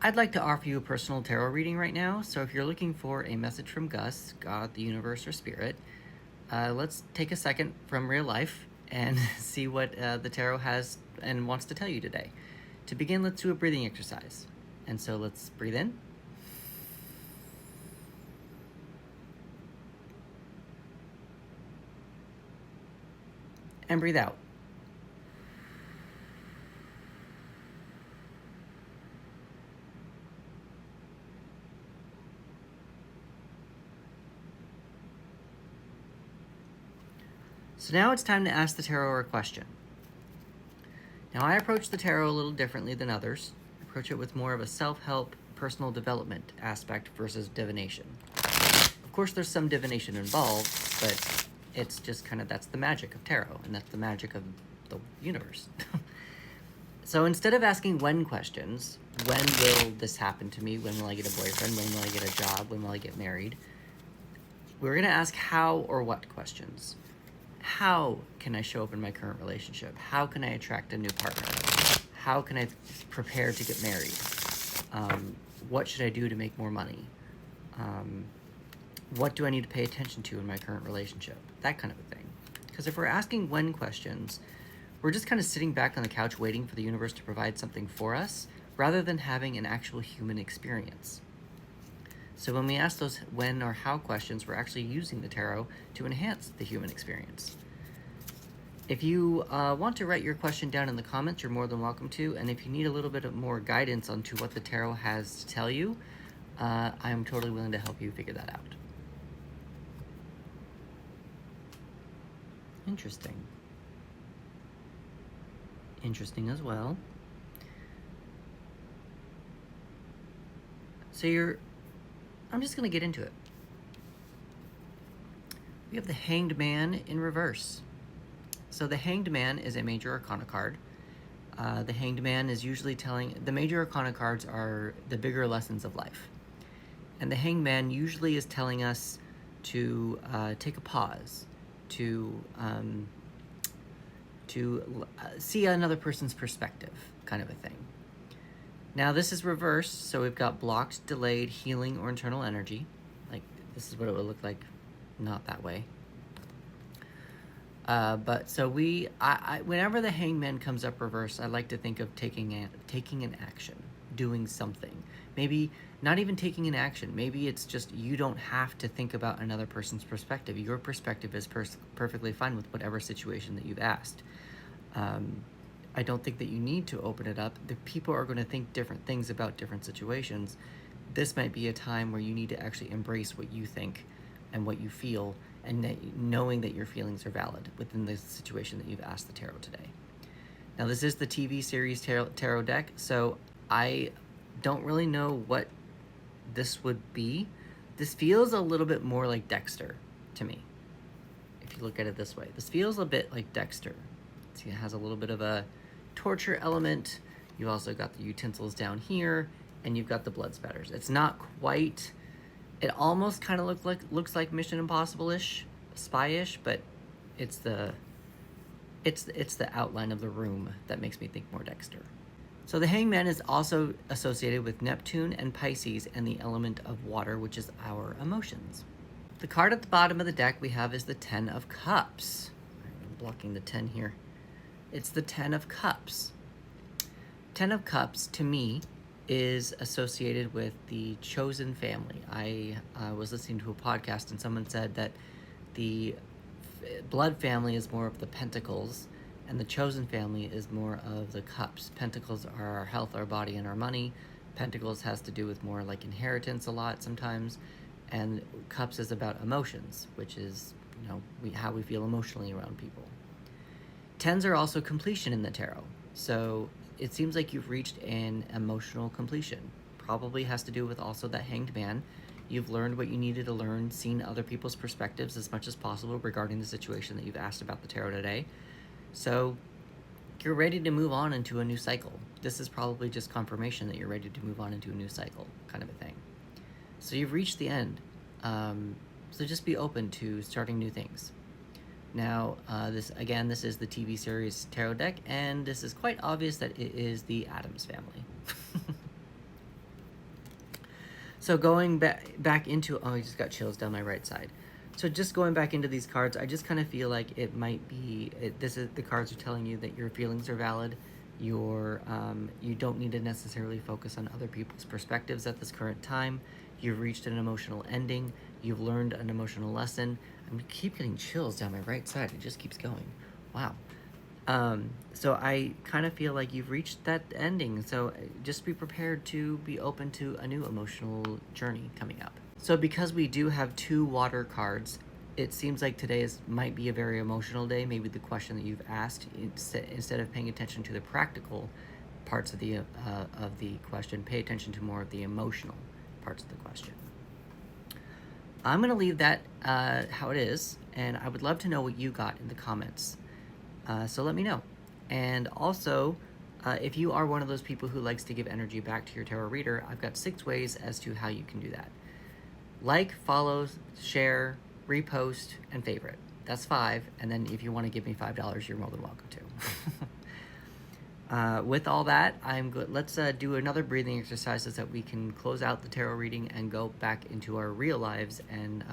I'd like to offer you a personal tarot reading right now, so if you're looking for a message from Gus, God, the universe, or spirit, let's take a second from real life and see what the tarot has and wants to tell you today. To begin, let's do a breathing exercise. And so let's breathe in. And breathe out. So now it's time to ask the tarot a question. Now I approach the tarot a little differently than others. I approach it with more of a self-help, personal development aspect versus divination. Of course, there's some divination involved, but it's just kind of, that's the magic of tarot, and that's the magic of the universe. So instead of asking when questions, when will this happen to me? When will I get a boyfriend? When will I get a job? When will I get married? We're going to ask how or what questions. How can I show up in my current relationship? How can I attract a new partner? How can I prepare to get married? What should I do to make more money? What do I need to pay attention to in my current relationship? That kind of a thing. Because if we're asking when questions, we're just kind of sitting back on the couch waiting for the universe to provide something for us, rather than having an actual human experience. So when we ask those when or how questions, we're actually using the tarot to enhance the human experience. If you want to write your question down in the comments, you're more than welcome to. And if you need a little bit of more guidance onto what the tarot has to tell you, I'm totally willing to help you figure that out. Interesting. Interesting as well. So I'm just going to get into it. We have the Hanged Man in reverse. So the Hanged Man is a major arcana card. The Hanged Man is usually the major arcana cards are the bigger lessons of life. And the Hanged Man usually is telling us to take a pause, to see another person's perspective, kind of a thing. Now this is reversed, so we've got blocked, delayed, healing, or internal energy. Like, this is what it would look like, not that way. But so whenever the Hangman comes up reverse, I like to think of taking an action, doing something. Maybe not even taking an action. Maybe it's just you don't have to think about another person's perspective. Your perspective is perfectly fine with whatever situation that you've asked. I don't think that you need to open it up. The people are going to think different things about different situations. This might be a time where you need to actually embrace what you think and what you feel, and knowing that your feelings are valid within the situation that you've asked the tarot today. Now this is the TV series tarot deck, so I don't really know what this would be. This feels a little bit more like Dexter to me, if you look at it this way. This feels a bit like Dexter. See, it has a little bit of a torture element. You've also got the utensils down here, and you've got the blood spatters. It's not quite, it almost kind of looks like Mission Impossible-ish, spy-ish, but it's the outline of the room that makes me think more Dexter. So the Hangman is also associated with Neptune and Pisces and the element of water, which is our emotions. The card at the bottom of the deck we have is the Ten of Cups. I'm blocking the 10 here. It's the Ten of Cups. Ten of Cups, to me, is associated with the chosen family. I was listening to a podcast and someone said that the blood family is more of the pentacles and the chosen family is more of the cups. Pentacles are our health, our body, and our money. Pentacles has to do with more like inheritance a lot sometimes. And cups is about emotions, which is, how we feel emotionally around people. Tens are also completion in the tarot. So it seems like you've reached an emotional completion. Probably has to do with also that Hanged Man. You've learned what you needed to learn, seen other people's perspectives as much as possible regarding the situation that you've asked about the tarot today. So you're ready to move on into a new cycle. This is probably just confirmation that you're ready to move on into a new cycle, kind of a thing. So you've reached the end. So just be open to starting new things. Now, this is the TV series tarot deck, and this is quite obvious that it is the Addams family. So going back into, oh, I just got chills down my right side. So just going back into these cards, I just kind of feel like it might be, this is, the cards are telling you that your feelings are valid. You don't need to necessarily focus on other people's perspectives at this current time. You've reached an emotional ending. You've learned an emotional lesson. I keep getting chills down my right side. It just keeps going. Wow. So I kind of feel like you've reached that ending. So just be prepared to be open to a new emotional journey coming up. So because we do have 2 water cards, it seems like today might be a very emotional day. Maybe the question that you've asked, instead of paying attention to the practical parts of the question, pay attention to more of the emotional parts of the question. I'm going to leave that how it is, and I would love to know what you got in the comments. So let me know. And also, if you are one of those people who likes to give energy back to your tarot reader, I've got 6 ways as to how you can do that. Like, follow, share, repost, and favorite. That's 5. And then if you want to give me $5, you're more than welcome to. With all that, I'm good. Let's do another breathing exercise so that we can close out the tarot reading and go back into our real lives and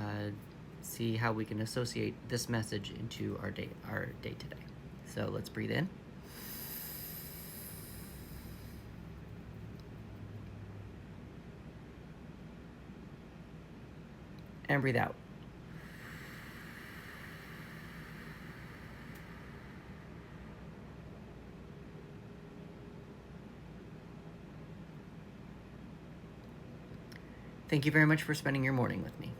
see how we can associate this message into our day today. So let's breathe in. And breathe out. Thank you very much for spending your morning with me.